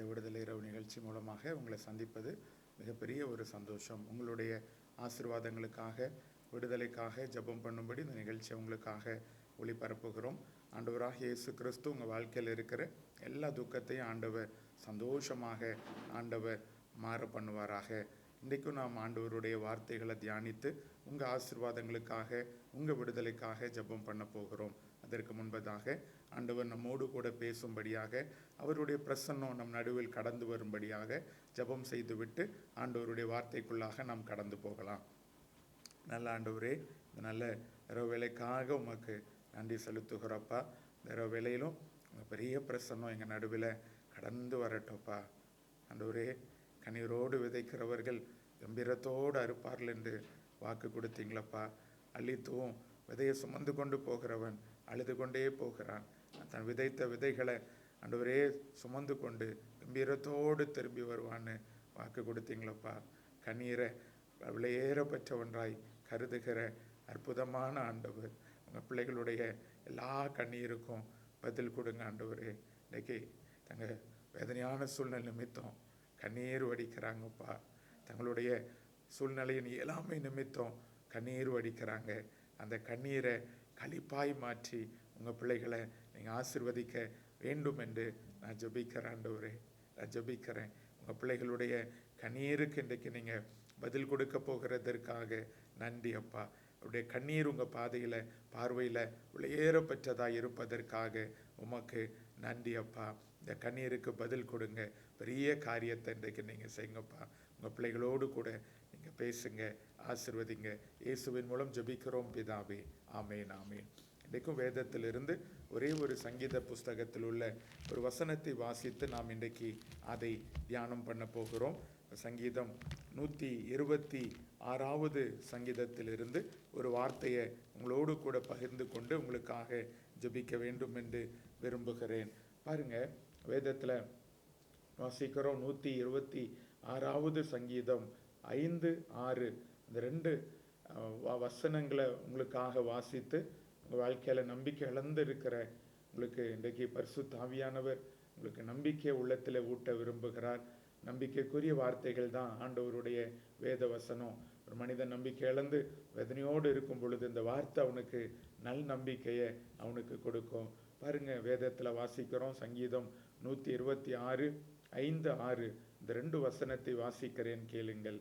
இந்த விடுதலை இரவு நிகழ்ச்சி மூலமாக உங்களை சந்திப்பது மிகப்பெரிய ஒரு சந்தோஷம். உங்களுடைய ஆசீர்வாதங்களுக்காக, விடுதலைக்காக ஜெபம் பண்ணும்படி இந்த நிகழ்ச்சியை உங்களுக்காக ஒளிபரப்புகிறோம். ஆண்டவராகிய இயேசு கிறிஸ்து உங்கள் வாழ்க்கையில் இருக்கிற எல்லா துக்கத்தையும் ஆண்டவர் சந்தோஷமாக ஆண்டவர் மாற பண்ணுவாராக. இன்றைக்கும் நாம் ஆண்டவருடைய வார்த்தைகளை தியானித்து உங்கள் ஆசீர்வாதங்களுக்காக, உங்கள் விடுதலைக்காக ஜெபம் பண்ண போகிறோம். அதற்கு முன்பதாக ஆண்டவர் நம்மோடு கூட பேசும்படியாக, அவருடைய பிரசன்னம் நம் நடுவில் கடந்து வரும்படியாக ஜெபம் செய்துவிட்டு ஆண்டவருடைய வார்த்தைக்குள்ளாக நாம் கடந்து போகலாம். நல்ல ஆண்டவரே, இந்த நல்ல இரவு வேலைக்காக உமக்கு நன்றி செலுத்துகிறப்பா. இந்த இரவு வேலையிலும் உங்கள் பெரிய பிரசன்னம் எங்கள் நடுவில் கடந்து வரட்டோப்பா. ஆண்டவரே, கண்ணீரோடு விதைக்கிறவர்கள் கம்பீரத்தோடு அறுப்பார்கள் என்று வாக்கு கொடுத்தீங்களப்பா. அள்ளித்துவும் விதையை சுமந்து கொண்டு போகிறவன் அழுது கொண்டே போகிறான். தன் விதைத்த விதைகளை ஆண்டவரே சுமந்து கொண்டு கம்பீரத்தோடு திரும்பி வருவான்னு வாக்கு கொடுத்தீங்களப்பா. கண்ணீரை விலையேற பெற்றவன்றாய் கருதுகிற அற்புதமான ஆண்டவர், உங்கள் பிள்ளைகளுடைய எல்லா கண்ணீருக்கும் பதில் கொடுங்க ஆண்டவரே. இன்றைக்கி தங்கள் வேதனையான சூழ்நிலை நிமித்தம் கண்ணீர் வடிக்கிறாங்கப்பா. தங்களுடைய சூழ்நிலையின் இயலாமை நிமித்தம் கண்ணீர் வடிக்கிறாங்க. அந்த கண்ணீரை களிப்பாய் மாற்றி உங்கள் பிள்ளைகளை நீங்கள் ஆசீர்வதிக்க வேண்டும் என்று நான் ஜெபிக்கிறேன் ஆண்டவரே. நான் ஜெபிக்கிறேன் உங்கள் பிள்ளைகளுடைய கண்ணீருக்கு இன்றைக்கு நீங்கள் பதில் கொடுக்க போகிறதற்காக நன்றி அப்பா. அவருடைய கண்ணீர் உங்கள் பாதையில் பார்வையில் விலையேற பெற்றதாக இருப்பதற்காக உமக்கு நன்றி அப்பா. இந்த கண்ணீருக்கு பதில் கொடுங்க. பெரிய காரியத்தை இன்றைக்கு நீங்கள் செய்யுங்கப்பா. உங்கள் பிள்ளைகளோடு கூட நீங்கள் பேசுங்க, ஆசீர்வதிங்க. இயேசுவின் மூலம் ஜெபிக்கிறோம் பிதாவே, ஆமேன் ஆமேன். இன்றைக்கும் வேதத்திலிருந்து ஒரே ஒரு சங்கீத புஸ்தகத்தில் உள்ள ஒரு வசனத்தை வாசித்து நாம் இன்றைக்கு அதை தியானம் பண்ண போகிறோம். சங்கீதம் 126வது சங்கீதத்திலிருந்து ஒரு வார்த்தையை உங்களோடு கூட பகிர்ந்து கொண்டு உங்களுக்காக ஜெபிக்க வேண்டும் என்று விரும்புகிறேன். பாருங்க, வேதத்தில் வாசிக்கிறோம் 126வது சங்கீதம் 5, 6 இந்த 2 வசனங்களை உங்களுக்காக வாசித்து உங்கள் வாழ்க்கையில் நம்பிக்கை இழந்து இருக்கிற உங்களுக்கு இன்றைக்கு பரிசுத்த ஆவியானவர் உங்களுக்கு நம்பிக்கை உள்ளத்தில் ஊட்ட விரும்புகிறார். நம்பிக்கைக்குரிய வார்த்தைகள் தான் ஆண்டவருடைய வேத வசனம். ஒரு மனிதன் நம்பிக்கை இழந்து வேதனையோடு இருக்கும் பொழுது இந்த வார்த்தை அவனுக்கு நல் நம்பிக்கையை அவனுக்கு கொடுக்கும். பாருங்க, வேதத்தில் வாசிக்கிறோம் சங்கீதம் 126, 5, 6 இந்த 2 வசனத்தை வாசிக்கிறேன், கேளுங்கள்.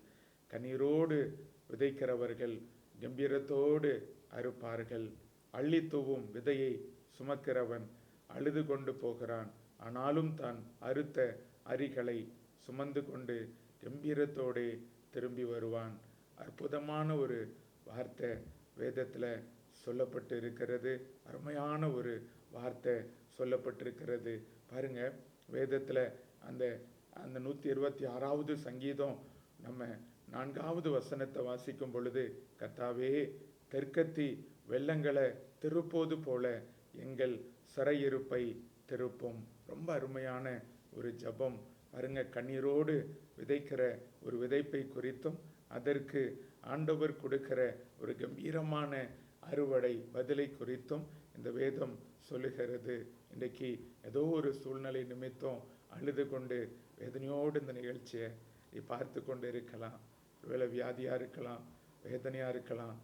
கண்ணீரோடு விதைக்கிறவர்கள் கம்பீரத்தோடு அறுப்பார்கள். அள்ளித்தூவும் விதையை சுமக்கிறவன் அழுது கொண்டு போகிறான், ஆனாலும் தான் அறுத்த அரிகளை சுமந்து கொண்டு கம்பீரத்தோடு திரும்பி வருவான். அற்புதமான ஒரு வார்த்தை வேதத்தில் சொல்லப்பட்டு இருக்கிறது. அருமையான ஒரு வார்த்தை சொல்லப்பட்டிருக்கிறது. பாருங்க, வேதத்தில் அந்த 126வது சங்கீதம் நம்ம 4வது வசனத்தை வாசிக்கும் பொழுது, கர்த்தாவே, தெற்கத்தி வெள்ளங்களை திருப்போது போல எங்கள் சிறையிருப்பை திருப்பும். ரொம்ப அருமையான ஒரு ஜெபம். பாருங்க, கண்ணீரோடு விதைக்கிற ஒரு விதைப்பை குறித்தும் அதற்கு ஆண்டவர் கொடுக்கிற ஒரு கம்பீரமான அறுவடை பதிலை குறித்தும் இந்த வேதம் சொல்லுகிறது. இன்றைக்கு ஏதோ ஒரு சூழ்நிலை நிமித்தம் அழுது கொண்டு வேதனையோடு இந்த நிகழ்ச்சியை நீ பார்த்து கொண்டு இருக்கலாம். ஒருவேளை வியாதியாக இருக்கலாம், வேதனையாக இருக்கலாம்.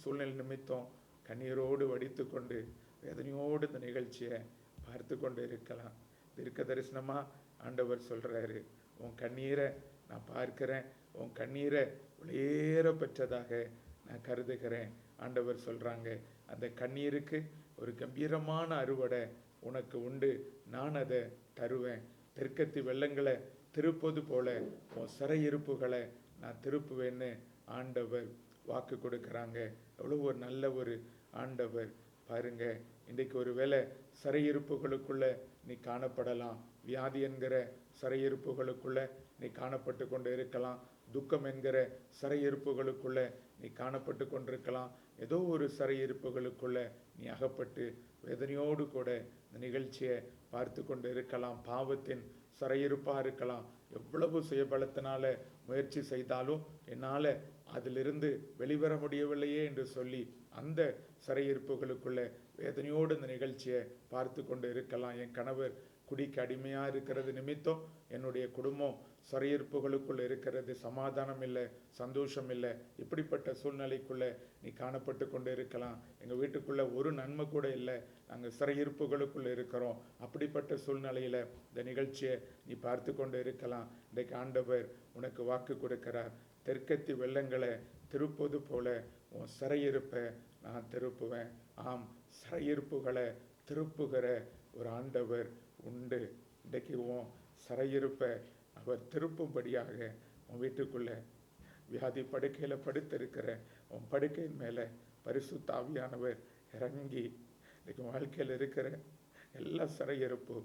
சூழ்நிலை நிமித்தம் கண்ணீரோடு வடித்து கொண்டு வேதனையோடு இந்த நிகழ்ச்சியை பார்த்து கொண்டு இருக்கலாம். தீர்க்க தரிசனமாக ஆண்டவர் சொல்கிறாரு, உன் கண்ணீரை நான் பார்க்கிறேன், உன் கண்ணீரை விலையேற பெற்றதாக நான் கருதுகிறேன். ஆண்டவர் சொல்கிறாங்க, அந்த கண்ணீருக்கு ஒரு கம்பீரமான அறுவடை உனக்கு உண்டு, நான் அதை தருவேன். தெற்கத்தி வெள்ளங்களை திருப்பது போல உன் சிறையிருப்புகளை நான் திருப்புவேன்னு ஆண்டவர் வாக்கு கொடுக்குறாங்க. எவ்வளோ ஒரு நல்ல ஒரு ஆண்டவர் பாருங்க. இன்றைக்கு ஒரு வேளை சிறையிருப்புகளுக்குள்ள நீ காணப்படலாம். வியாதி என்கிற சிறையிருப்புகளுக்குள்ள நீ காணப்பட்டு கொண்டு இருக்கலாம். துக்கம் என்கிற சிறையிருப்புகளுக்குள்ள நீ காணப்பட்டு கொண்டிருக்கலாம். ஏதோ ஒரு சிறையிருப்புகளுக்குள்ள நீ அகப்பட்டு வேதனையோடு கூட இந்த நிகழ்ச்சியை பார்த்து கொண்டு இருக்கலாம். பாவத்தின் சிறையிருப்பாக இருக்கலாம். எவ்வளவு சுயபலத்தினால முயற்சி செய்தாலும் என்னால் அதிலிருந்து வெளிவர முடியவில்லையே என்று சொல்லி அந்த சிறையிருப்புகளுக்குள்ள வேதனையோடு இந்த நிகழ்ச்சியை பார்த்து கொண்டு இருக்கலாம். என் கணவர் குடிக்கு அடிமையாக இருக்கிறது நிமித்தம் என்னுடைய குடும்பம் சிறையிருப்புகளுக்குள் இருக்கிறது, சமாதானம் இல்லை, சந்தோஷம் இல்லை. இப்படிப்பட்ட சூழ்நிலைக்குள்ளே நீ காணப்பட்டு கொண்டு இருக்கலாம். எங்கள் வீட்டுக்குள்ளே ஒரு நன்மை கூட இல்லை, நாங்கள் சிறையிருப்புகளுக்குள் இருக்கிறோம். அப்படிப்பட்ட சூழ்நிலையில் இந்த நிகழ்ச்சியை நீ பார்த்து கொண்டு இருக்கலாம். இன்றைக்கு ஆண்டவர் உனக்கு வாக்கு கொடுக்கிறார். தெற்கத்தி வெள்ளங்களை திருப்பது போல உன் சிறையிருப்பை நான் திருப்புவேன். ஆம், சிறையிருப்புகளை திருப்புகிற ஒரு ஆண்டவர் உண்டு. இன்றைக்கு உன் சிறையிருப்பை அவர் திருப்பும்படியாக உன் வீட்டுக்குள்ளே வியாதி படுக்கையில் படுத்திருக்கிற உன் படுக்கையின் மேலே பரிசுத்த ஆவியானவர் இறங்கி இன்றைக்கு வாழ்க்கையில் இருக்கிற எல்லா சிறையிருப்பு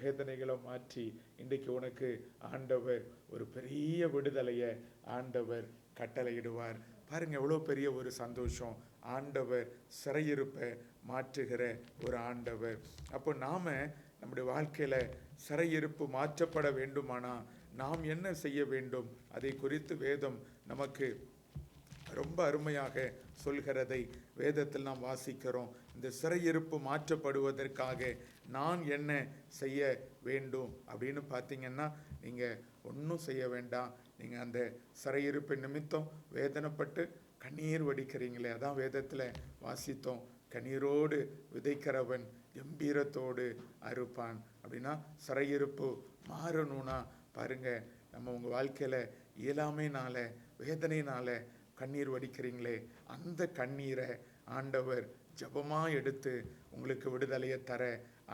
வேதனைகளை மாற்றி இன்றைக்கு உனக்கு ஆண்டவர் ஒரு பெரிய விடுதலையை ஆண்டவர் கட்டளையிடுவார். பாருங்க, எவ்வளோ பெரிய ஒரு சந்தோஷம். ஆண்டவர் சிறையிருப்பை மாற்றுகிற ஒரு ஆண்டவர். அப்போ நாம் நம்முடைய வாழ்க்கையில் சிறையிருப்பு மாற்றப்பட வேண்டுமானால் நாம் என்ன செய்ய வேண்டும்? அதை குறித்து வேதம் நமக்கு ரொம்ப அருமையாக சொல்கிறதை வேதத்தில் நாம் வாசிக்கிறோம். இந்த சிறையிருப்பு மாற்றப்படுவதற்காக நான் என்ன செய்ய வேண்டும் அப்படின்னு பார்த்தீங்கன்னா, நீங்கள் ஒன்றும் செய்ய வேண்டாம். நீங்கள் அந்த சிறையிருப்பு நிமித்தம் வேதனைப்பட்டு கண்ணீர் வடிக்கிறீங்களே, அதான் வேதத்தில் வாசித்தோம். கண்ணீரோடு விதைக்கிறவன் கம்பீரத்தோடு அறுப்பான். அப்படின்னா சிறையிருப்பு மாறணும்னா பாருங்க, நம்ம உங்கள் வாழ்க்கையில் இயலாமைனால வேதனையினால கண்ணீர் வடிக்கிறீங்களே, அந்த கண்ணீரை ஆண்டவர் ஜபமாக எடுத்து உங்களுக்கு விடுதலையை தர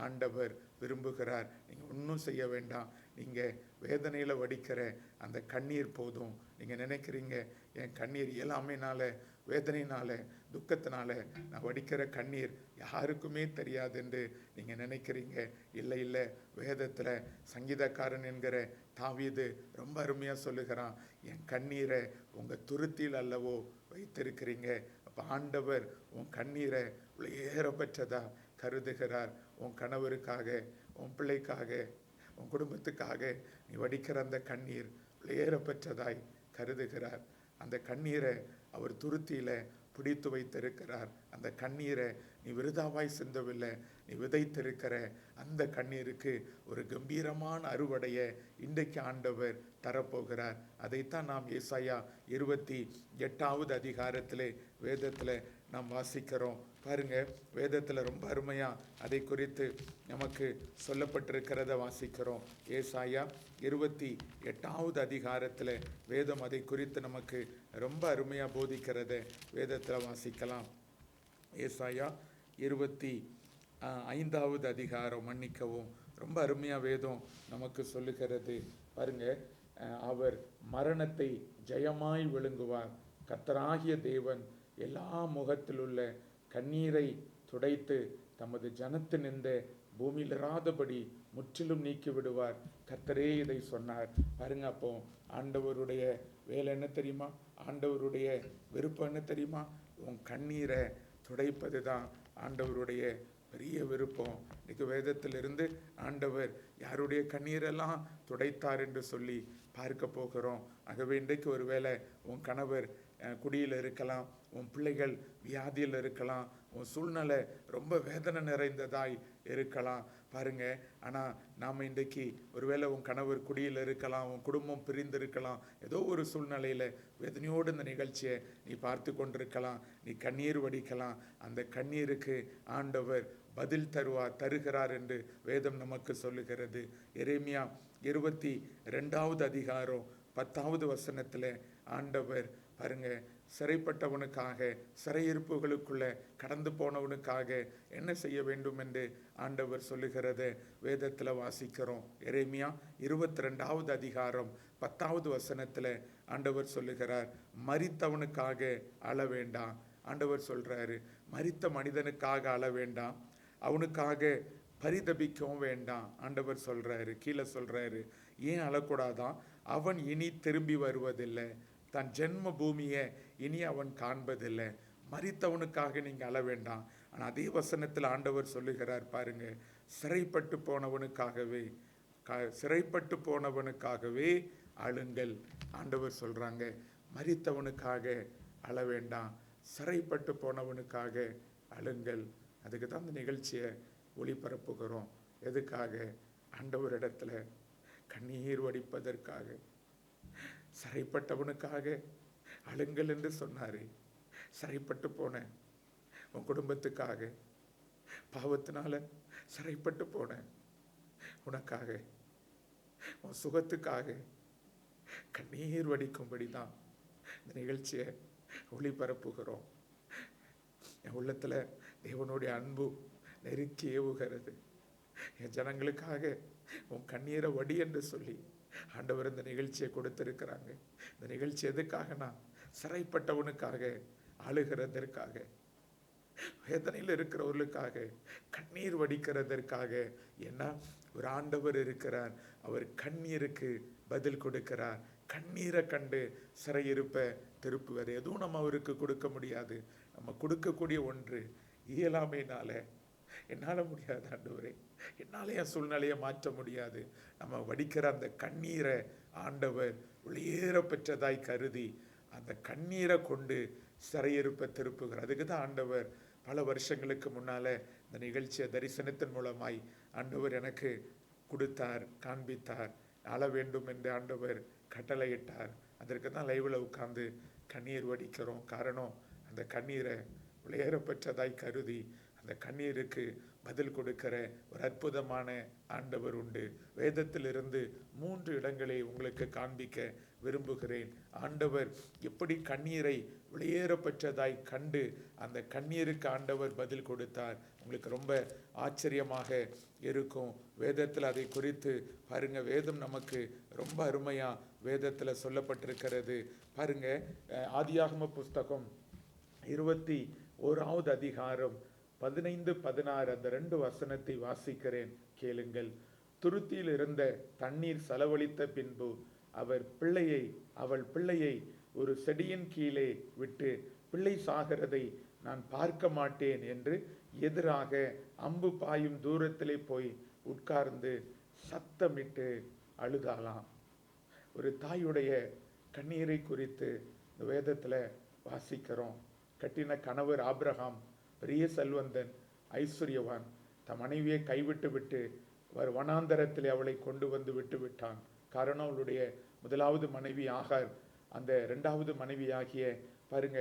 ஆண்டவர் விரும்புகிறார். நீங்கள் ஒன்றும் செய்ய வேண்டாம். நீங்கள் வேதனையில் வடிக்கிற அந்த கண்ணீர் போதும். நீங்கள் நினைக்கிறீங்க, என் கண்ணீர் இயலாமையினால வேதனையினால துக்கத்தினால நான் வடிக்கிற கண்ணீர் யாருக்குமே தெரியாது என்று நீங்கள் நினைக்கிறீங்க. இல்லை இல்லை, வேதத்தில் சங்கீதக்காரன் என்கிற தாவீது ரொம்ப அருமையாக சொல்லுகிறான், என் கண்ணீரை உங்கள் துருத்தியில் அல்லவோ வைத்திருக்கிறீங்க. அப்போ ஆண்டவர் உன் கண்ணீரை ஏறப்பெற்றதா கருதுகிறார். உன் கணவருக்காக, உன் பிள்ளைக்காக, உன் குடும்பத்துக்காக நீ வடிக்கிற அந்த கண்ணீர் ஏறப்பெற்றதாய் கருதுகிறார். அந்த கண்ணீரை அவர் துருத்தியில் பிடித்து வைத்திருக்கிறார். அந்த கண்ணீரை நீ விருதாவாய் சிந்தவில்லை, நீ விதைத்திருக்கிற அந்த கண்ணீருக்கு ஒரு கம்பீரமான அறுவடையை இன்றைக்கு ஆண்டவர் தரப்போகிறார். அதைத்தான் நாம் ஏசாயா 28வது அதிகாரத்திலே வேதத்தில் நாம் வாசிக்கிறோம். பாருங்க, வேதத்தில் ரொம்ப அருமையாக அதை குறித்து நமக்கு சொல்லப்பட்டிருக்கிறத வாசிக்கிறோம். ஏசாயா 28வது அதிகாரத்தில் வேதம் அதை குறித்து நமக்கு ரொம்ப அருமையாக போதிக்கிறத வேதத்தில் வாசிக்கலாம். ஏசாயா 25வது அதிகாரம், மன்னிக்கவும், ரொம்ப அருமையாக வேதம் நமக்கு சொல்லுகிறது. பாருங்க, அவர் மரணத்தை ஜெயமாய் விழுங்குவார். கர்த்தராகிய தேவன் எல்லா முகத்திலுள்ள கண்ணீரை துடைத்து தமது ஜனத்தினிந்த பூமியில் இராதபடி முற்றிலும் நீக்கி விடுவார். கர்த்தரே இதை சொன்னார். பாருங்க, அப்போ ஆண்டவருடைய வேலை என்ன தெரியுமா? ஆண்டவருடைய விருப்பம் என்ன தெரியுமா? உன் கண்ணீரை துடைப்பது தான் ஆண்டவருடைய பெரிய விருப்பம். இன்னைக்கு வேதத்திலிருந்து ஆண்டவர் யாருடைய கண்ணீரெல்லாம் துடைத்தார் என்று சொல்லி பார்க்க போகிறோம். ஆகவே இன்றைக்கு ஒருவேளை உன் கணவர் குடியில் இருக்கலாம், உன் பிள்ளைகள் வியாதியில் இருக்கலாம், உன் சூழ்நிலை ரொம்ப வேதனை நிறைந்ததாய் இருக்கலாம். பாருங்க, ஆனால் நாம் இன்றைக்கு ஒருவேளை உன் கணவர் குடியில் இருக்கலாம், உன் குடும்பம் பிரிந்து இருக்கலாம், ஏதோ ஒரு சூழ்நிலையில் வேதனையோடு இந்த நிகழ்ச்சியை நீ பார்த்து கொண்டிருக்கலாம், நீ கண்ணீர் வடிக்கலாம். அந்த கண்ணீருக்கு ஆண்டவர் பதில் தருகிறார் என்று வேதம் நமக்கு சொல்லுகிறது. எரேமியா 22வது அதிகாரம் 10வது வசனத்தில் ஆண்டவர் பாருங்க, சிறைப்பட்டவனுக்காக, சிறையிருப்புகளுக்குள்ள கடந்து போனவனுக்காக என்ன செய்ய வேண்டும் என்று ஆண்டவர் சொல்லுகிறத வேதத்தில் வாசிக்கிறோம். எரேமியா 22வது அதிகாரம் 10வது வசனத்தில் ஆண்டவர் சொல்லுகிறார், மரித்தவனுக்காக அழ வேண்டாம். ஆண்டவர் சொல்றாரு, மரித்த மனிதனுக்காக அழ வேண்டாம், அவனுக்காக பரிதபிக்கவும் வேண்டாம். ஆண்டவர் சொல்றாரு, கீழே சொல்றாரு, ஏன் அழக்கூடாதான்? அவன் இனி திரும்பி வருவதில்லை, தன் ஜென்ம பூமியை இனி அவன் காண்பதில்லை. மரித்தவனுக்காக நீங்கள் அழ வேண்டாம். ஆனால் அதே வசனத்தில் ஆண்டவர் சொல்லுகிறார் பாருங்க, சிறைப்பட்டு போனவனுக்காகவே அழுங்கள். ஆண்டவர் சொல்றாங்க, மரித்தவனுக்காக அழ வேண்டாம், சிறைப்பட்டு போனவனுக்காக அழுங்கள். அதுக்கு தான் இந்த நிகழ்ச்சியை ஒளிபரப்புகிறோம். எதுக்காக? ஆண்டவரிடத்துல கண்ணீர் வடிப்பதற்காக. சிறைப்பட்டவனுக்காக அழுங்கள் என்று சொன்னாரு. சிறைப்பட்டு போன உன் குடும்பத்துக்காக, பாவத்தினால சிறைப்பட்டு போன உனக்காக, உன் சுகத்துக்காக கண்ணீர் வடிக்கும்படி தான் இந்த நிகழ்ச்சியை ஒளிபரப்புகிறோம். என் உள்ளத்துல தேவனுடைய அன்பு நெருக்கி ஏவுகிறது. என் ஜனங்களுக்காக உன் கண்ணீரை வடி என்று சொல்லி ஆண்டவர் இந்த நிகழ்ச்சியை கொடுத்திருக்கிறாங்க. இந்த நிகழ்ச்சி எதுக்காகனா சிறைப்பட்டவனுக்காக, அழுகிறதற்காக, வேதனையில் இருக்கிறவர்களுக்காக, கண்ணீர் வடிக்கிறதற்காக. ஏன்னா ஒரு ஆண்டவர் இருக்கிறார், அவர் கண்ணீருக்கு பதில் கொடுக்கிறார். கண்ணீரை கண்டு சிறையிருப்ப திருப்புவார். எதுவும் நம்ம அவருக்கு கொடுக்க முடியாது. நம்ம கொடுக்கக்கூடிய ஒன்று இயலாமையினால, என்னால் முடியாது ஆண்டவரே, என்னால் என் சூழ்நிலையை மாற்ற முடியாது. நம்ம வடிக்கிற அந்த கண்ணீரை ஆண்டவர் வெளியேற பெற்றதாய் கருதி அந்த கண்ணீரை கொண்டு சிறையிருப்ப திருப்புகிறார். அதுக்கு தான் ஆண்டவர் பல வருஷங்களுக்கு முன்னால இந்த நிகழ்ச்சியை தரிசனத்தின் மூலமாய் ஆண்டவர் எனக்கு கொடுத்தார், காண்பித்தார். அழ வேண்டும் என்று ஆண்டவர் கட்டளையிட்டார். அதற்கு தான் லைவில் உட்கார்ந்து கண்ணீர் வடிக்கிறோம். காரணம், அந்த கண்ணீரை வெளியேற பெற்றதாய் கருதி அந்த கண்ணீருக்கு பதில் கொடுக்கிற ஒரு அற்புதமான ஆண்டவர் உண்டு. வேதத்திலிருந்து 3 இடங்களை உங்களுக்கு காண்பிக்க விரும்புகிறேன். ஆண்டவர் எப்படி கண்ணீரை வெளியேற பெற்றதாய் கண்டு அந்த கண்ணீருக்கு ஆண்டவர் பதில் கொடுத்தார். உங்களுக்கு ரொம்ப ஆச்சரியமாக இருக்கும். வேதத்தில் அதை குறித்து பாருங்க. வேதம் நமக்கு ரொம்ப அருமையா வேதத்தில் சொல்லப்பட்டிருக்கிறது. பாருங்க, ஆதியாகம புஸ்தகம் 21வது அதிகாரம் 15, 16 அந்த 2 வசனத்தை வாசிக்கிறேன், கேளுங்கள். துருத்தியில் இருந்த தண்ணீர் செலவழித்த பின்பு அவள் பிள்ளையை ஒரு செடியின் கீழே விட்டு, பிள்ளை சாகிறதை நான் பார்க்க மாட்டேன் என்று எதிராக அம்பு பாயும் தூரத்திலே போய் உட்கார்ந்து சத்தமிட்டு அழுதாளாம். ஒரு தாயுடைய கண்ணீரை குறித்து இந்த வேதத்தில் வாசிக்கிறோம். கட்டின கணவர் ஆபிரகாம் பெரிய செல்வந்தன், ஐஸ்வர்யவான், தன் மனைவியை கைவிட்டு விட்டு வனாந்தரத்திலே அவளை கொண்டு வந்து விட்டு விட்டான். காரணம், அவளுடைய முதலாவது மனைவி ஆகார், அந்த 2வது மனைவியாகிய பாருங்க,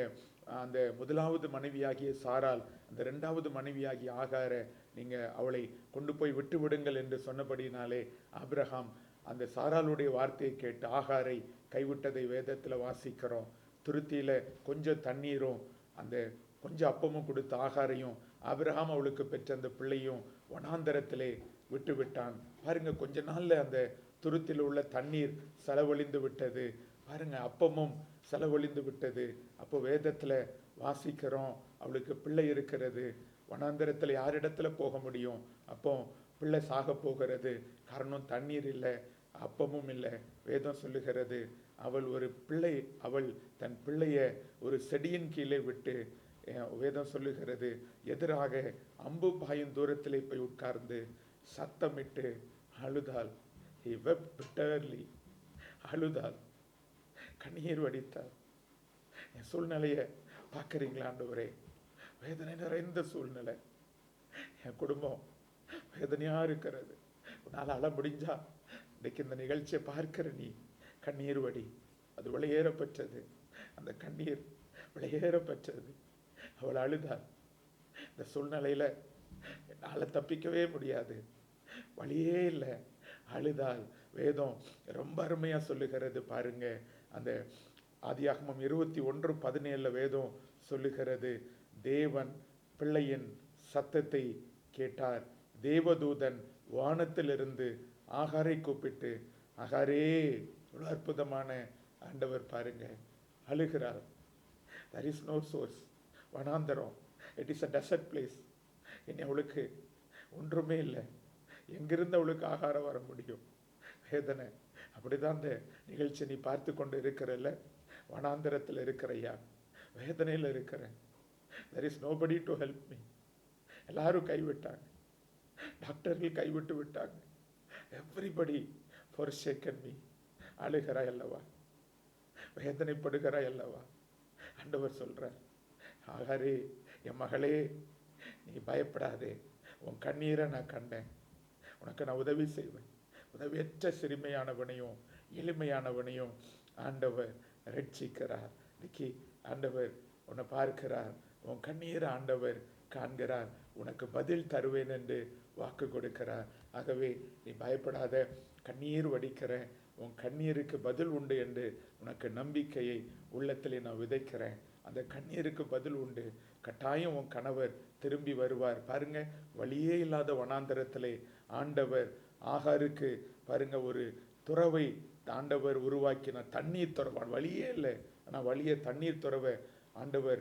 அந்த முதலாவது மனைவியாகிய சாரால் அந்த 2வது மனைவியாகிய ஆகாரை நீங்கள் அவளை கொண்டு போய் விட்டு விடுங்கள் என்று சொன்னபடினாலே ஆபிரகாம் அந்த சாராளுடைய வார்த்தையை கேட்டு ஆகாரை கைவிட்டதை வேதத்தில் வாசிக்கிறோம். துருத்தியில் கொஞ்சம் தண்ணீரும் அந்த கொஞ்சம் அப்பமும் கொடுத்த ஆகாரையும் ஆபிரகாம் அவளுக்கு பெற்ற அந்த பிள்ளையும் வனாந்தரத்திலே விட்டு விட்டான். பாருங்க, கொஞ்ச நாள்ல அந்த துருத்தியில் உள்ள தண்ணீர் செலவழிந்து விட்டது. பாருங்க, அப்பமும் செலவழிந்து விட்டது. அப்போ வேதத்துல வாசிக்கிறோம், அவளுக்கு பிள்ளை இருக்கிறது. வனாந்தரத்தில் யாரிடத்துல போக முடியும்? அப்போ பிள்ளை சாக போகிறது. காரணம், தண்ணீர் இல்லை, அப்பமும் இல்லை. வேதம் சொல்லுகிறது, அவள் தன் பிள்ளைய ஒரு செடியின் கீழே விட்டு, வேதம் சொல்லுகிறது, எதிராக அம்பு பாயும் தூரத்திலே போய் உட்கார்ந்து சத்தமிட்டு அழுதாள். He wept bitterly. அழுதாள், கண்ணீர் வடித்தாள். என் சூழ்நிலையை பார்க்குறீங்களா ஆண்டவரே? வேதனை நிறைந்த சூழ்நிலை. என் குடும்பம் வேதனையா இருக்கிறது. உன்னால் அழ முடிஞ்சா இன்னைக்கு இந்த நிகழ்ச்சியை பார்க்கிற நீ கண்ணீர் வடி. அது வெளியேறப்பட்டது. அந்த கண்ணீர் வெளியேறப்பட்டது. அவள் அழுதாள். இந்த சூழ்நிலையில என்னால் தப்பிக்கவே முடியாது, வழியே இல்லை, அழுதாள். வேதம் ரொம்ப அருமையா சொல்லுகிறது பாருங்க. அந்த ஆதியாகமம் 21:17 வேதம் சொல்லுகிறது, தேவன் பிள்ளையின் சத்தத்தை கேட்டார். தேவதூதன் வானத்திலிருந்து ஆகாரை கூப்பிட்டு, ஆகாரே, இவ்வளவு அற்புதமான ஆண்டவர் பாருங்க, அழுகிறார். There is no source. வனாந்தரம், it is a desert place. இனி அவளுக்கு ஒன்றுமே இல்லை. எங்கிருந்து அவளுக்கு ஆகாரம் வர முடியும்? வேதனை. அப்படிதான் அந்த நிகழ்ச்சி நீ பார்த்து கொண்டு இருக்கிறல்ல, வனாந்தரத்தில் இருக்கிறையா, வேதனையில் இருக்கிறேன். there is nobody to help me. எல்லாரும் கைவிட்டாங்க, டாக்டர்கள் கைவிட்டு விட்டாங்க. everybody forsaken me. அழுகிறாய் அல்லவா, வேதனைப்படுகிறாய் அல்லவா? ஆண்டவர் சொல்றார், ஆகாரே, என் மகளே, நீ பயப்படாதே, உன் கண்ணீரை நான் கண்டேன், உனக்கு நான் உதவி செய்வேன். உதவியற்ற சிறுமையானவனையும் எளிமையானவனையும் ஆண்டவர் ரட்சிக்கிறார். இன்னைக்கு ஆண்டவர் உன்னை பார்க்கிறார், உன் கண்ணீரை ஆண்டவர் காண்கிறார், உனக்கு பதில் தருவேன் என்று வாக்கு கொடுக்கிறார். ஆகவே நீ பயப்படாத, கண்ணீர் வடிக்கிற உன் கண்ணீருக்கு பதில் உண்டு என்று உனக்கு நம்பிக்கையை உள்ளத்தில் நான் விதைக்கிறேன். அந்த கண்ணீருக்கு பதில் உண்டு. கட்டாயம் உன் கணவர் திரும்பி வருவார். பாருங்க, வழியே இல்லாத வனாந்தரத்திலே ஆண்டவர் ஆகாருக்கு பாருங்க ஒரு துறவை ஆண்டவர் உருவாக்கினார். தண்ணீர் துறவான், வழியே இல்லை, ஆனால் வழியே தண்ணீர் துறவை ஆண்டவர்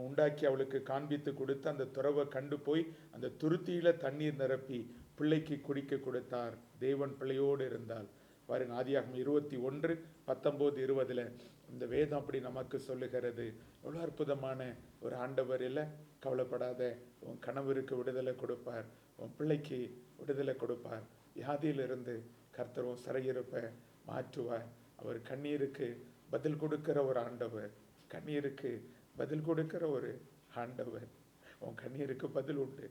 உண்டாக்கி அவளுக்கு காண்பித்து கொடுத்து அந்த துறவை கண்டு போய் அந்த துருத்தியில தண்ணீர் நிரப்பி பிள்ளைக்கு குடிக்க கொடுத்தார். தேவன் பிள்ளையோடு இருந்தால். பாருங்க, ஆதியாகமம் 21:19-20 இந்த வேதம் அப்படி நமக்கு சொல்லுகிறது. எவ்வளோ அற்புதமான ஒரு ஆண்டவர் இல்லை. கவலைப்படாத, உன் கணவருக்கு விடுதலை கொடுப்பார், உன் பிள்ளைக்கு விடுதலை கொடுப்பார். வியாதியிலிருந்து கர்த்தர் உன் சிறையிருப்பை மாற்றுவார். அவர் கண்ணீருக்கு பதில் கொடுக்கிற ஒரு ஆண்டவர், கண்ணீருக்கு பதில் கொடுக்கிற ஒரு ஆண்டவர். உன் கண்ணீருக்கு பதில் உண்டு.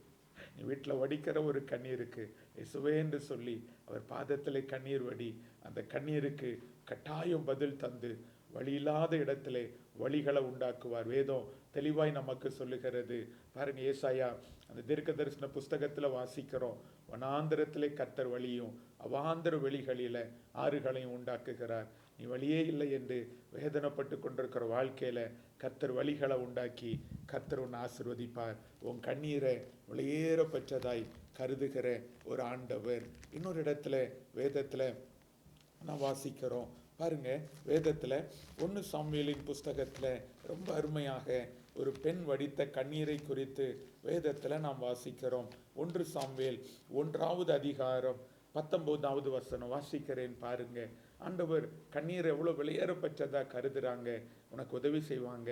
நீ வீட்டில் வடிக்கிற ஒரு கண்ணீருக்கு இயேசுவே என்று சொல்லி அவர் பாதத்தில் கண்ணீர் வடி. அந்த கண்ணீருக்கு கட்டாயம் பதில் தந்து வழி இல்லாத இடத்திலே வழிகளை உண்டாக்குவார். வேதம் தெளிவாய் நமக்கு சொல்லுகிறது. பாருங்க, ஏசாயா அந்த தீர்க்க தரிசன புஸ்தகத்தில் வாசிக்கிறோம், வனாந்திரத்திலே கர்த்தர் வழியும் அவாந்தர வெளிகளில ஆறுகளையும் உண்டாக்குகிறார். நீ வழியே இல்லை என்று வேதனைப்பட்டு கொண்டிருக்கிற வாழ்க்கையில கர்த்தர் வழிகளை உண்டாக்கி கர்த்தர் உன்னை ஆசீர்வதிப்பார். உன் கண்ணீரை வெளியேற பெற்றதாய் கருதுகிற ஒரு ஆண்டவர். இன்னொரு இடத்துல வேதத்துல நான் வாசிக்கிறோம். பாருங்க, வேதத்துல 1 சாமுவேலின் புஸ்தகத்துல ரொம்ப அருமையாக ஒரு பெண் வடித்த கண்ணீரை குறித்து வேதத்துல நாம் வாசிக்கிறோம். 1 சாமுவேல் 1வது அதிகாரம் 19வது வசனம் வாசிக்கிறேன். பாருங்க, ஆண்டவர் கண்ணீர் எவ்வளோ வெளியேறப்பட்டதா கருதுறாங்க, உனக்கு உதவி செய்வாங்க.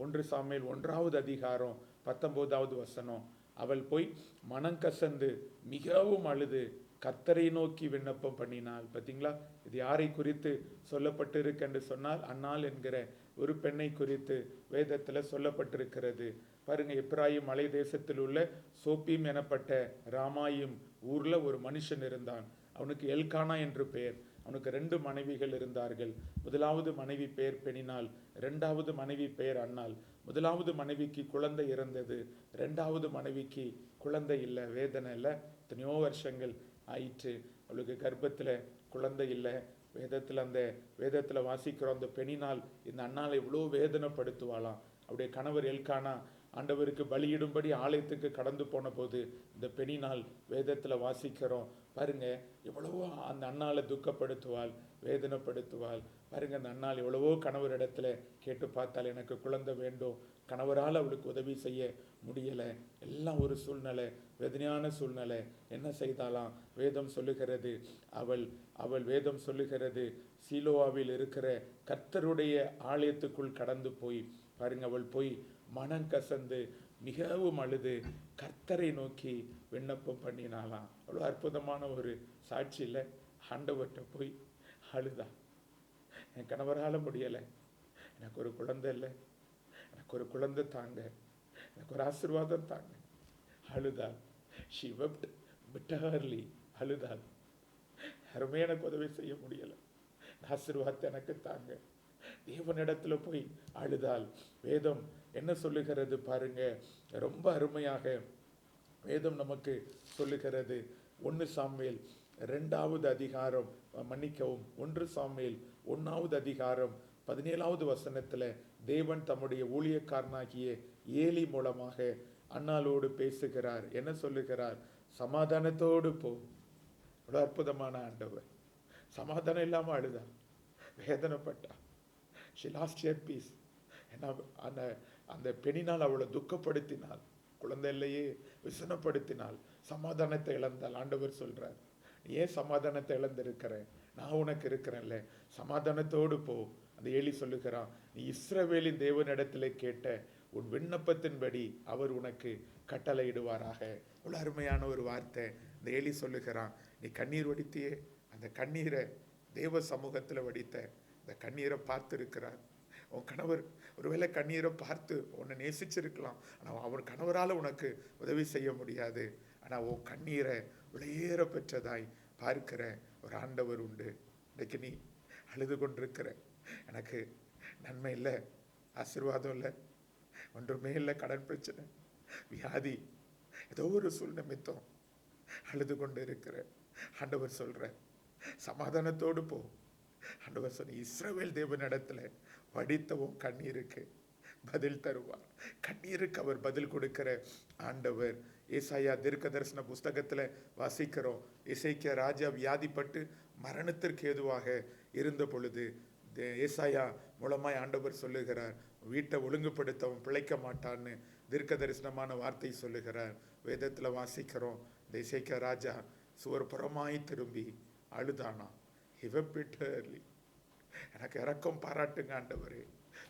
1 சாமுவேல் 1வது அதிகாரம் 19வது வசனம். அவள் போய் மனம் கசந்து மிகவும் அழுது கர்த்தரை நோக்கி விண்ணப்பம் பண்ணினாள். பார்த்தீங்களா, இது யாரை குறித்து சொல்லப்பட்டிருக்கு என்று சொன்னால் அன்னாள் என்கிற ஒரு பெண்ணை குறித்து வேதத்தில் சொல்லப்பட்டிருக்கிறது. பாருங்க, எப்ராயிம் மலை தேசத்தில் உள்ள சோப்பீம் எனப்பட்ட ராமாயிம் ஊர்ல ஒரு மனுஷன் இருந்தான். அவனுக்கு எல்கானா என்று பெயர். அவனுக்கு 2 மனைவிகள் இருந்தார்கள். முதலாவது மனைவி பெயர் பெனினாள், 2வது மனைவி பெயர் அன்னாள். முதலாவது மனைவிக்கு குழந்தை இருந்தது, 2வது மனைவிக்கு குழந்தை இல்லை. வேதனை இல்லை, எத்தனையோ வருஷங்கள் ஆயிற்று, அவளுக்கு கர்ப்பத்தில் குழந்தை இல்லை. வேதத்தில் வாசிக்கிறோம், அந்த பெனினாள் இந்த அன்னாளை எவ்வளோ வேதனைப்படுத்துவாளாம். அவருடைய கணவர் எல்கானா ஆண்டவருக்கு பலியிடும்படி ஆலயத்துக்கு கடந்து போன போது இந்த பெனினாள் வேதத்தில் வாசிக்கிறோம். பாருங்க, எவ்வளவோ அந்த அன்னாளை துக்கப்படுத்துவாள், வேதனைப்படுத்துவாள். பாருங்க, அந்த அன்னாள் எவ்வளவோ கணவரிடத்துல கேட்டு பார்த்தால் எனக்கு குழந்தை வேண்டும், கணவரால் அவளுக்கு உதவி செய்ய முடியலை. எல்லாம் ஒரு சூழ்நிலை, வேதனையான சூழ்நிலை. என்ன செய்தாலாம்? வேதம் சொல்லுகிறது, அவள் வேதம் சொல்லுகிறது சீலோவாவில் இருக்கிற கர்த்தருடைய ஆலயத்துக்குள் கடந்து போய் பாருங்க, அவள் போய் மனம் கசந்து மிகவும் அழுது கர்த்தரை நோக்கி விண்ணப்பம் பண்ணினாலாம். அவ்வளோ அற்புதமான ஒரு சாட்சி இல்லை? ஆண்டவர்கிட்ட போய் அழுதா, என் கணவரால் முடியலை, எனக்கு ஒரு குழந்தை இல்லை, எனக்கு ஒரு குழந்தை தாங்க, எனக்கு ஒரு ஆசீர்வாதம் தாங்க. அழுதாள். She wept bitterly. அழுதாள். யாருமே எனக்கு உதவி செய்ய முடியலை, ஆசீர்வாதத்தை எனக்கு தாங்க. தேவனிடத்துல போய் அழுதாள். வேதம் என்ன சொல்லுகிறது பாருங்க, ரொம்ப அருமையாக வேதம் நமக்கு சொல்லுகிறது. 1 சாமுவேல் 2வது அதிகாரம், மன்னிக்கவும், 1 சாமுவேல் 1வது அதிகாரம் 17வது வசனத்துல தேவன் தம்முடைய ஊழியக்காரனாகிய ஏலி மூலமாக அன்னாளோடு பேசுகிறார். என்ன சொல்லுகிறார்? சமாதானத்தோடு போ. அவ்வளோ அற்புதமான ஆண்டவர். சமாதானம் இல்லாம அழுதா, வேதனைப்பட்டா. She lost her peace. அந்த பெண்ணினால் அவளை துக்கப்படுத்தினாள், குழந்தை இல்லையே விசனப்படுத்தினாள், சமாதானத்தை இழந்தாள். ஆண்டவர் சொல்றார், நீ ஏன் சமாதானத்தை இழந்திருக்கிற? நான் உனக்கு இருக்கிறேன்ல, சமாதானத்தோடு போ. அந்த ஏலி சொல்லுகிறான், நீ இஸ்ரவேலின் தேவனிடத்திலே கேட்ட உன் விண்ணப்பத்தின்படி அவர் உனக்கு கட்டளையிடுவாராக. இவ்வளோ அருமையான ஒரு வார்த்தை. இந்த ஏலி சொல்லுகிறான், நீ கண்ணீர் வடித்தியே, அந்த கண்ணீரை தேவ சமூகத்தில் வடித்த அந்த கண்ணீரை பார்த்திருக்கிறார். உன் கணவர் ஒருவேளை கண்ணீரை பார்த்து உன்னை நேசிச்சிருக்கலாம், ஆனால் அவர் கணவரால் உனக்கு உதவி செய்ய முடியாது. ஆனால் உன் கண்ணீரை விளையேற பெற்றதாய் பார்க்கிற ஒரு ஆண்டவர் உண்டு. இன்னைக்கு நீ அழுது கொண்டிருக்கிற, எனக்கு நன்மை இல்லை, ஆசீர்வாதம் இல்லை, ஒன்றுமே இல்லை, கடன் பிரச்சனை, வியாதி, ஏதோ ஒரு சூழ்நிமித்தம் அழுது கொண்டு இருக்கிற, ஆண்டவர் சொல்ற சமாதானத்தோடு போ. ஆண்டவர் சொன்ன இஸ்ரவேல் தேவனிடத்துல வடித்தவும் கண்ணீருக்கு பதில் தருவார். கண்ணீருக்கு அவர் பதில் கொடுக்கிற ஆண்டவர். ஏசாயா தீர்க்க தரிசன புஸ்தகத்துல வாசிக்கிறோம், இசைக்கியா ராஜா வியாதிப்பட்டு மரணத்திற்கு ஏதுவாக இருந்த பொழுது ஏசாயா மூலமாய் ஆண்டவர் சொல்லுகிறார், வீட்டை ஒழுங்குபடுத்தவும் பிழைக்க மாட்டான்னு தீர்க்க தரிசனமான வார்த்தை சொல்லுகிறார். வேதத்துல வாசிக்கிறோம், இந்த இசைக்கியா ராஜா சுவர் புறமாய் திரும்பி அழுதானா. இவப்பிட்டர்லி, எனக்கு இரக்கம் பாராட்டுங்க ஆண்டவரே.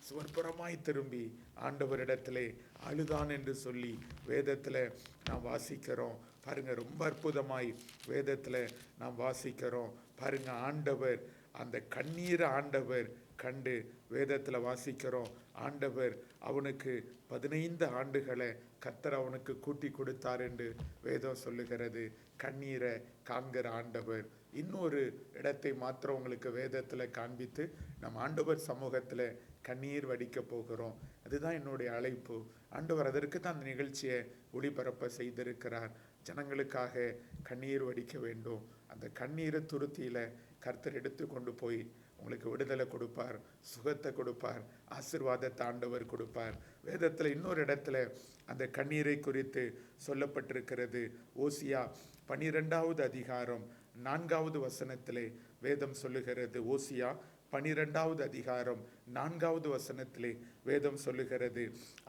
சுவர்புறமாய் திரும்பி ஆண்டவரிடத்திலே அழுதான் என்று சொல்லி வேதத்துல நாம் வாசிக்கிறோம். பாருங்க, ரொம்ப அற்புதமாய் வேதத்துல நாம் வாசிக்கிறோம். பாருங்க, ஆண்டவர் அந்த கண்ணீரை ஆண்டவர் கண்டு வேதத்துல வாசிக்கிறோம், ஆண்டவர் அவனுக்கு 15 ஆண்டுகளை கர்த்தர் அவனுக்கு கூட்டி கொடுத்தார் என்று வேதம் சொல்லுகிறது. கண்ணீரை காண்கிற ஆண்டவர். இன்னொரு இடத்தை மாத்திரம் உங்களுக்கு வேதத்துல காண்பித்து நம் ஆண்டவர் சமூகத்துல கண்ணீர் வடிக்க போகிறோம். அதுதான் என்னுடைய அழைப்பு. ஆண்டவர் அதற்கு தான் அந்த நிகழ்ச்சியை ஒளிபரப்ப செய்திருக்கிறார். ஜனங்களுக்காக கண்ணீர் வடிக்க வேண்டும். அந்த கண்ணீரை துருத்தியில கர்த்தர் எடுத்து கொண்டு போய் உங்களுக்கு விடுதலை கொடுப்பார், சுகத்தை கொடுப்பார், ஆசீர்வாதத்தை ஆண்டவர் கொடுப்பார். வேதத்துல இன்னொரு இடத்துல அந்த கண்ணீரை குறித்து சொல்லப்பட்டிருக்கிறது. ஓசியா 12வது அதிகாரம் 4வது வசனத்திலே வேதம் சொல்லுகிறது. ஓசியா 12வது அதிகாரம் 4வது வசனத்திலே வேதம் சொல்லுகிறது,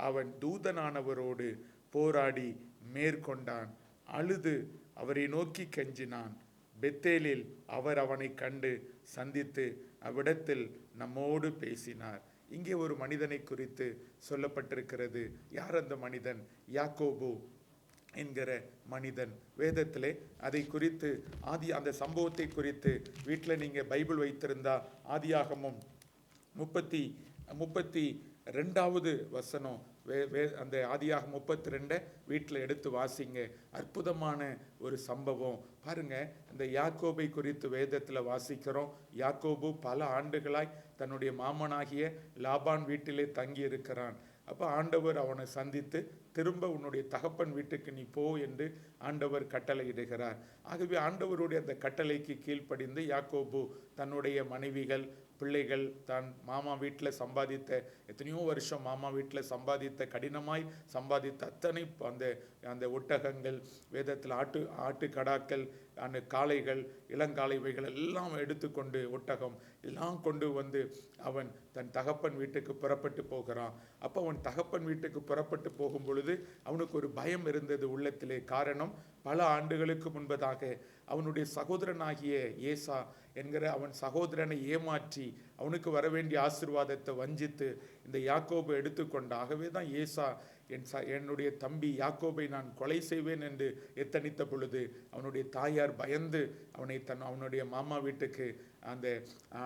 அவன் தூதனானவரோடு போராடி மேற்கொண்டான், அழுது அவரை நோக்கி கெஞ்சினான். பெத்தேலில் அவர் அவனை கண்டு சந்தித்து அவ்விடத்தில் நம்மோடு பேசினார். இங்கே ஒரு மனிதனை குறித்து சொல்லப்பட்டிருக்கிறது. யார் அந்த மனிதன்? யாக்கோபு என்கிற மனிதன். வேதத்திலே அதை குறித்து அந்த சம்பவத்தை குறித்து வீட்டில் நீங்க பைபிள் வைத்திருந்தா ஆதியாகமம் 32வது வசனம், அந்த ஆதியாகமம் 32 வீட்டில் எடுத்து வாசிங்க. அற்புதமான ஒரு சம்பவம் பாருங்க. இந்த யாக்கோபை குறித்து வேதத்தில் வாசிக்கிறோம். யாக்கோபு பல ஆண்டுகளாய் தன்னுடைய மாமனாகிய லாபான் வீட்டிலே தங்கி இருக்கிறான். அப்போ ஆண்டவர் அவனை சந்தித்து திரும்ப உன்னுடைய தகப்பன் வீட்டுக்கு நீ போ என்று ஆண்டவர் கட்டளை இடுகிறார். ஆகவே ஆண்டவருடைய அந்த கட்டளைக்கு கீழ்ப்படிந்து யாக்கோபு தன்னுடைய மனைவிகள், பிள்ளைகள், தான் மாமா வீட்டில் சம்பாதித்த எத்தனையோ வருஷம் மாமா வீட்டில் சம்பாதித்த கடினமாய் சம்பாதித்த அத்தனை அந்த ஒட்டகங்கள், வேதத்தில் ஆட்டுக்கடாக்கள், அந்த காளைகள், இளங்காளை இவைகள் எல்லாம் எடுத்துக்கொண்டு ஒட்டகம் எல்லாம் கொண்டு வந்து அவன் தன் தகப்பன் வீட்டுக்கு புறப்பட்டு போகிறான். அப்போ அவன் தகப்பன் வீட்டுக்கு புறப்பட்டு போகும் பொழுது அவனுக்கு ஒரு பயம் இருந்தது உள்ளத்திலே. காரணம், பல ஆண்டுகளுக்கு முன்பதாக அவனுடைய சகோதரனாகிய ஏசா என்கிற அவன் சகோதரனை ஏமாற்றி அவனுக்கு வரவேண்டிய ஆசீர்வாதத்தை வஞ்சித்து இந்த யாக்கோபை எடுத்துக்கொண்ட. ஆகவே தான் ஏசா என்னுடைய தம்பி யாக்கோபை நான் கொலை செய்வேன் என்று எத்தனித்த பொழுது அவனுடைய தாயார் பயந்து அவனை அவனுடைய மாமா வீட்டுக்கு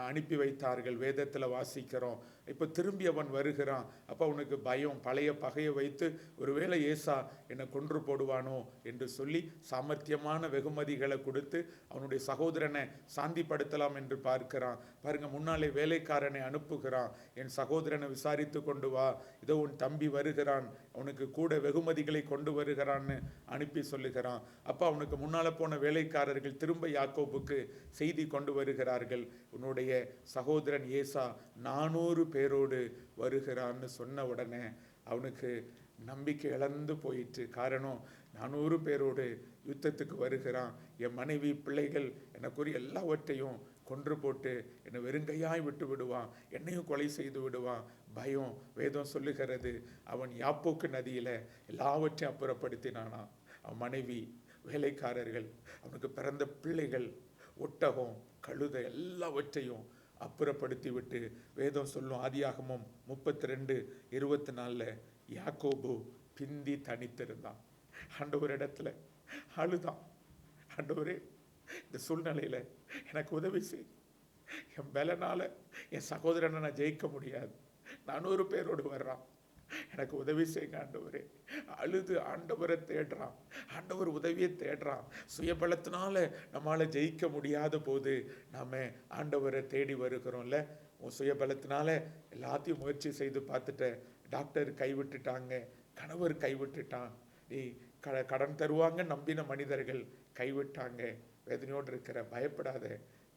அனுப்பி வைத்தார்கள். வேதத்தில் வாசிக்கிறோம். இப்போ திரும்பி அவன் வருகிறான். அப்போ அவனுக்கு பயம், பழைய பகையை வைத்து ஒருவேளை ஏசா என்னை கொன்று போடுவானோ என்று சொல்லி சாமர்த்தியமான வெகுமதிகளை கொடுத்து அவனுடைய சகோதரனை சாந்திப்படுத்தலாம் என்று பார்க்கிறான். பாருங்க, முன்னாலே வேலைக்காரனை அனுப்புகிறான், என் சகோதரனை விசாரித்து கொண்டு வா, இதோ உன் தம்பி வருகிறான், அவனுக்கு கூட வெகுமதிகளை கொண்டு வருகிறான்னு அனுப்பி சொல்லுகிறான். அப்போ அவனுக்கு முன்னால போன வேலைக்காரர்கள் திரும்ப யாக்கோபுக்கு செய்தி கொண்டு வருகிறார்கள், உன்னுடைய சகோதரன் ஏசா 400 பேரோடு வருகிறான்னு சொன்ன உடனே அவனுக்கு நம்பிக்கை இழந்து போயிற்று. காரணம், 400 பேரோடு யுத்தத்துக்கு வருகிறான், என் மனைவி பிள்ளைகள் எனக்குரிய எல்லாவற்றையும் கொன்று போட்டு என்னை வெறுங்கையாய் விட்டு விடுவான், என்னையும் கொலை செய்து விடுவான். பயம். வேதம் சொல்லுகிறது, அவன் யாப்போக்கு நதியில எல்லாவற்றையும் அப்புறப்படுத்தினானா. அவன் மனைவி, வேலைக்காரர்கள், அவனுக்கு பிறந்த பிள்ளைகள், ஒட்டகம், கழுதை எல்லாவற்றையும் அப்புறப்படுத்தி விட்டு வேதம் சொல்லும் ஆதியாகமம் 32:24 யாக்கோபு பிந்தி தனித்திருந்தான். ஆண்டவர் இடத்துல அழுதான், ஆண்டவரே இந்த சூழ்நிலையில எனக்கு உதவி செய், என் பலனால என் சகோதரனை நான் ஜெயிக்க முடியாது, 400 பேரோடு வர்றான். எனக்கு உதவி செய்யுங்க ஆண்டவரே. அழுது ஆண்டவரை தேடுறான். ஆண்டவர் உதவியை தேடுறான். சுயபலத்தினால நம்மளால ஜெயிக்க முடியாத போது நாம ஆண்டவரை தேடி வருகிறோம்ல. உன் சுயபலத்தினால எல்லாத்தையும் முயற்சி செய்து பார்த்துட்ட, டாக்டர் கைவிட்டுட்டாங்க, கணவர் கைவிட்டுட்டான், நீ கடன் தருவாங்க நம்பின மனிதர்கள் கைவிட்டாங்க, வேதனையோடு இருக்கிற, பயப்படாத.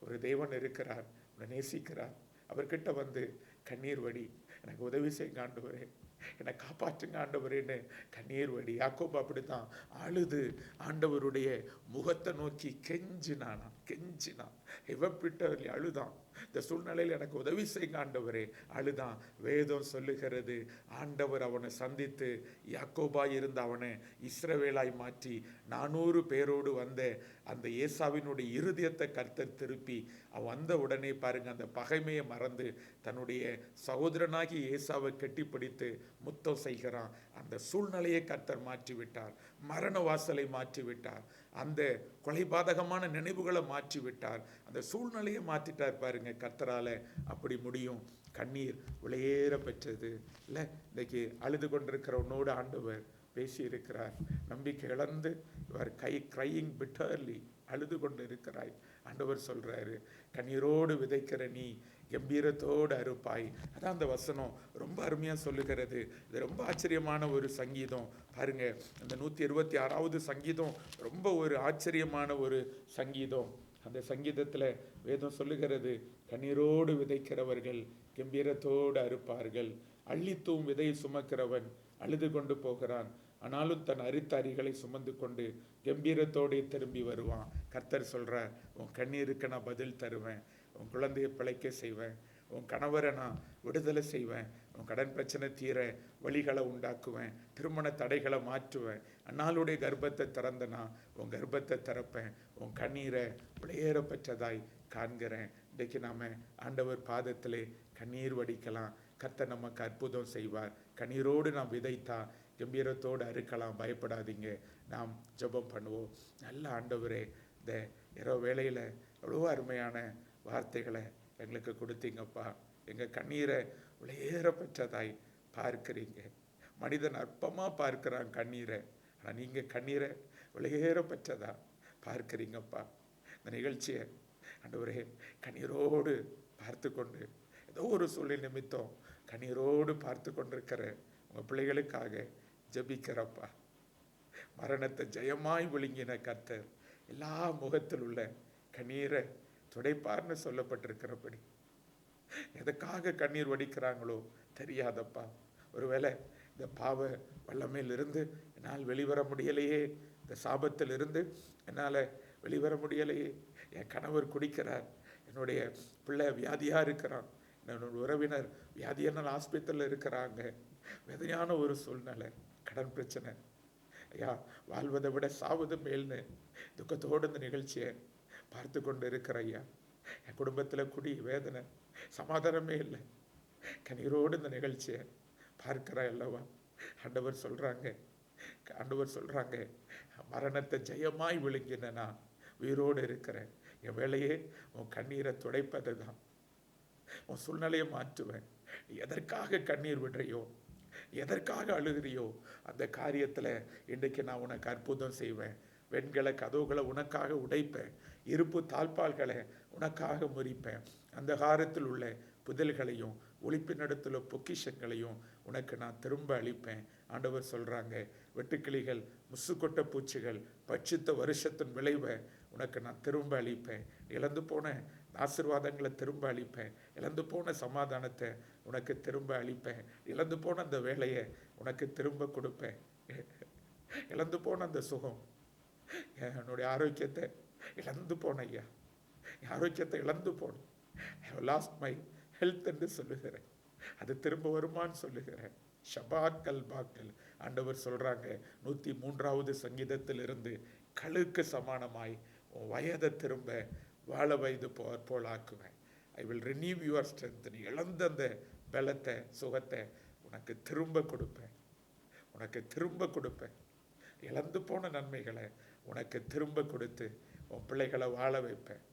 ஒரு தேவன் இருக்கிறார், உன்னை நேசிக்கிறார். அவர்கிட்ட வந்து கண்ணீர் வடி, எனக்கு உதவி செய்யுங்க ஆண்டவரே, என்னை காப்பாற்றுங்க ஆண்டவரேன்னு கண்ணீர் வடி. யாக்கோபு அப்படித்தான் அழுது ஆண்டவருடைய முகத்தை நோக்கி கெஞ்சினான். அழுதான். இந்த சூழ்நிலையில் எனக்கு உதவி செய்யுங்க ஆண்டவரே அழுதான். வேதம் சொல்லுகிறது, ஆண்டவர் அவனை சந்தித்து யாக்கோபாய் இருந்த அவனை இஸ்ரவேலாய் மாற்றி 400 பேரோடு வந்த அந்த ஏசாவினுடைய இருதயத்தை கர்த்தர் திருப்பி அவன் வந்த உடனே பாருங்க, அந்த பகைமையை மறந்து தன்னுடைய சகோதரனாகி ஏசாவை கெட்டிப்பிடித்து முத்தம் செய்கிறான். அந்த சூழ்நிலையை கர்த்தர் மாற்றி விட்டார். மரண வாசலை மாற்றி விட்டார். அந்த கொலைபாதகமான நினைவுகளை மாற்றி விட்டார். அந்த சூழ்நிலையை மாற்றிட்டார். பாருங்க, கர்த்தரால அப்படி முடியும். கண்ணீர் விளையேற பெற்றது இல்லை. இன்னைக்கு அழுது கொண்டிருக்கிற உன்னோடு ஆண்டவர் பேசி இருக்கிறார். நம்பிக்கை இழந்து இவர் கிரையிங் பிட்டர்லி, அழுது கொண்டு இருக்கிறாய். ஆண்டவர் சொல்றாரு, கண்ணீரோடு விதைக்கிற நீ கம்பீரத்தோடு அறுப்பாய். அதான் அந்த வசனம் ரொம்ப அருமையா சொல்லுகிறது. இது ரொம்ப ஆச்சரியமான ஒரு சங்கீதம். பாருங்க, அந்த 126வது சங்கீதம் ரொம்ப ஒரு ஆச்சரியமான ஒரு சங்கீதம். அந்த சங்கீதத்துல வேதம் சொல்லுகிறது, கண்ணீரோடு விதைக்கிறவர்கள் கம்பீரத்தோடு அறுப்பார்கள். அள்ளித்தூம் விதையை சுமக்கிறவன் அழுது கொண்டு போகிறான், ஆனாலும் தன் அரித்த அரிகளை சுமந்து கொண்டு கம்பீரத்தோடு திரும்பி வருவான். கர்த்தர் சொல்றார், உன் கண்ணீருக்கு நான் பதில் தருவேன், உன் குழந்தையை பிழைக்க செய்வேன், உன் கணவரை நான் விடுதலை செய்வேன், உன் கடன் பிரச்சனை தீர வழிகளை உண்டாக்குவேன், திருமண தடைகளை மாற்றுவேன், அண்ணாளுடைய கர்ப்பத்தை திறந்தனா உன் கர்ப்பத்தை திறப்பேன், உன் கண்ணீரை விளையேற பெற்றதாய் காண்கிறேன். இன்றைக்கு நாம ஆண்டவர் பாதத்திலே கண்ணீர் வடிக்கலாம். கர்த்தர் நமக்கு அற்புதம் செய்வார். கண்ணீரோடு நாம் விதைத்தா கம்பீரத்தோடு அறுக்கலாம். பயப்படாதீங்க. நாம் ஜெபம் பண்ணுவோம். நல்ல ஆண்டவரே, இந்த இரவு வேளையில் எவ்வளோ அருமையான வார்த்தைகளை எங்களுக்கு கொடுத்தீங்கப்பா. எங்கள் கண்ணீரை விளையேற பெற்றதாய் பார்க்கிறீங்க. மனிதன் அற்பமாக பார்க்கிறான் கண்ணீரை, ஆனால் நீங்கள் கண்ணீரை விளையேற பெற்றதா பார்க்கிறீங்கப்பா. இந்த நிகழ்ச்சியை ஆண்டவரே கண்ணீரோடு பார்த்து கொண்டு, ஏதோ ஒரு சூழ்நிலை நிமித்தம் கண்ணீரோடு பார்த்து கொண்டிருக்கிற உங்கள் பிள்ளைகளுக்காக ஜெபிக்கிறப்பா. மரணத்தை ஜெயமாய் விழுங்கின கர்த்தர் எல்லா முகத்தில் உள்ள கண்ணீரை துடைப்பார்னு சொல்லப்பட்டிருக்கிறபடி எதுக்காக கண்ணீர் வடிக்கிறாங்களோ தெரியாதப்பா. ஒருவேளை இந்த பாவ வல்லமையிலிருந்து என்னால் வெளிவர முடியலையே, இந்த சாபத்திலிருந்து என்னால் வெளிவர முடியலையே, என் கணவர் குடிக்கிறார், என்னுடைய பிள்ளை வியாதியாக இருக்கிறான், என்னோட உறவினர் வியாதியான ஆஸ்பத்திரியில் இருக்கிறாங்க, வேதனையான ஒரு சூழ்நிலை, கடன் பிரச்சனை, ஐயா வாழ்வதை விட சாவது மேல்னு துக்கத்தோடு இந்த நிகழ்ச்சியை பார்த்து கொண்டு இருக்கிற ஐயா, என் குடும்பத்தில் குடி வேதனை, சமாதானமே இல்லை, கண்ணீரோடு இந்த நிகழ்ச்சியை பார்க்கிறா அல்லவா. ஆண்டவர் சொல்றாங்க மரணத்தை ஜெயமாய் விழுங்கின நான் உயிரோடு இருக்கிறேன். என் வேலையே உன் கண்ணீரை துடைப்பது தான். உன் சூழ்நிலையை மாற்றுவேன். எதற்காக கண்ணீர் விடுறியோ, எதற்காக அழுகிறியோ அந்த காரியத்தில் இன்றைக்கு நான் உனக்கு அற்புதம் செய்வேன். வெண்கல கதவுகளை உனக்காக உடைப்பேன், இருப்பு தாழ்பால்களை உனக்காக முறிப்பேன், அந்த காலத்தில் உள்ள புதல்களையும் ஒளிப்பினிடத்துல பொக்கிஷங்களையும் உனக்கு நான் திரும்ப அளிப்பேன். ஆண்டவர் சொல்றாங்க, வெட்டுக்கிளிகள் முசுக்கொட்ட பூச்சிகள் பட்சித்த வருஷத்தின் விளைவை உனக்கு நான் திரும்ப அளிப்பேன். இழந்து போன ஆசீர்வாதங்களை திரும்ப அளிப்பேன். இழந்து போன சமாதானத்தை உனக்கு திரும்ப அளிப்பேன். இழந்து போன அந்த வேலையை உனக்கு திரும்ப கொடுப்பேன். இழந்து போன அந்த சுகம், என்னுடைய ஆரோக்கியத்தை இழந்து போன ஐயா, என் ஆரோக்கியத்தை இழந்து போனேன், லாஸ்ட் மை ஹெல்த் என்று சொல்லுகிறேன், அது திரும்ப வருமான்னு சொல்லுகிறேன். ஷபாக்கல் பாக்கல் ஆண்டவர் சொல்றாங்க 103வது சங்கீதத்தில் இருந்து, கழுக்கு சமானமாய் உன் வயதை திரும்ப வாழ வயது போல் ஆக்குவேன். I will renew your strength. நீ இழந்த அந்த பலத்தை சுகத்தை உனக்கு திரும்ப கொடுப்பேன், உனக்கு திரும்ப கொடுப்பேன். இழந்து போன நன்மைகளை உனக்கு திரும்ப கொடுத்து உன் பிள்ளைகளை வாழ வைப்பேன்.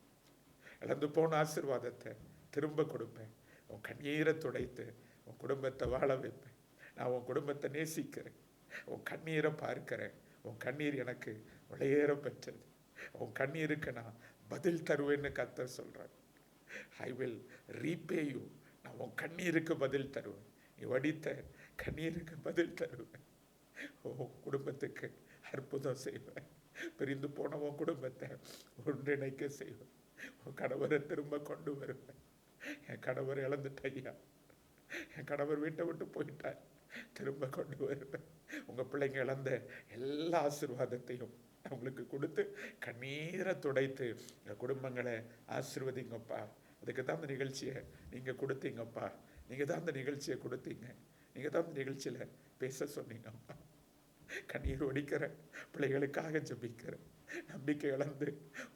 இழந்து போன ஆசீர்வாதத்தை திரும்ப கொடுப்பேன். உன் கண்ணீரை துடைத்து உன் குடும்பத்தை வாழ வைப்பேன். நான் உன் குடும்பத்தை நேசிக்கிறேன். உன் கண்ணீரை பார்க்கிறேன். உன் கண்ணீர் எனக்கு விலையேற பெற்றது. உன் கண்ணீருக்கு நான் பதில் தருவேன்னு கர்த்தர் சொல்றார். I will repay you. நான் உன் கண்ணீருக்கு பதில் தருவேன். நீ வடித்த கண்ணீருக்கு பதில் தருவேன். உன் குடும்பத்துக்கு அற்புதம் செய்வேன். பிரிந்து போன உன் குடும்பத்தை ஒன்றிணைக்க செய்வேன். உன் கணவரை திரும்ப கொண்டு வருவேன். என் கணவர் இழந்துட்டையா, என் கணவர் வீட்டை விட்டு போயிட்டார், திரும்ப கொண்டு வருவேன். உங்கள் பிள்ளைங்க இழந்த எல்லா ஆசீர்வாதத்தையும் அவங்களுக்கு கொடுத்து கண்ணீரை துடைத்து எங்கள் குடும்பங்களை ஆசீர்வதிங்கப்பா. அதுக்கு தான் அந்த நிகழ்ச்சியை நீங்கள் கொடுத்தீங்கப்பா. நீங்கள் தான் அந்த நிகழ்ச்சியை கொடுத்தீங்க. நீங்கள் தான் அந்த நிகழ்ச்சியில் பேச சொன்னீங்கப்பா. கண்ணீர் ஒடிக்கிற பிள்ளைகளுக்காக ஜெபிக்கிறேன். நம்பிக்கை இழந்து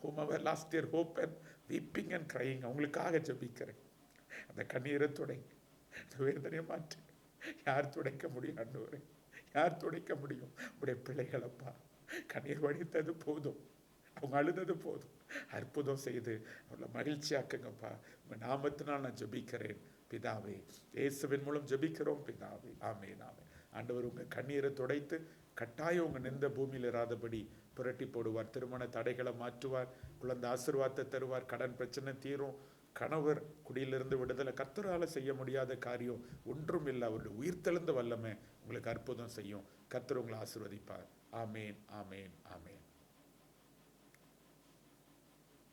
whoever lost their hope and weeping and crying அவங்களுக்காக ஜெபிக்கிறேன். அந்த கண்ணீரை துடைங்க, அந்த வேதனையை மாற்றி. யார் துடைக்க முடியும் ஆண்டவரே? யார் துடைக்க முடியும்? உடைய பிள்ளைகளப்பா, கண்ணீர் வடித்தது போதும், அவங்க அழுதது போதும். அற்புதம் செய்து அவளை மகிழ்ச்சியாக்குங்கப்பா. உங்கள் நாமத்தினால் நான் ஜெபிக்கிறேன் பிதாவே. இயேசுவின் மூலம் ஜெபிக்கிறோம் பிதாவே. ஆமென் ஆமென். ஆண்டவர் உங்கள் கண்ணீரை துடைத்து கட்டாயம் உங்கள் நின்ற பூமியில் இராதபடி புரட்டி போடுவார். திருமண தடைகளை மாற்றுவார். குழந்தை ஆசீர்வாதத்தை தருவார். கடன் பிரச்சனை தீரும். கணவர் குடியிலிருந்து விடுதலை. கர்த்தரால் செய்ய முடியாத காரியம் ஒன்றும் இல்லை. அவருடைய உயிர்த்தெழுந்த வல்லமை உங்களுக்கு அற்புதம் செய்யும். கர்த்தர் உங்களை ஆசீர்வதிப்பார். ஆமேன் ஆமேன் ஆமேன்.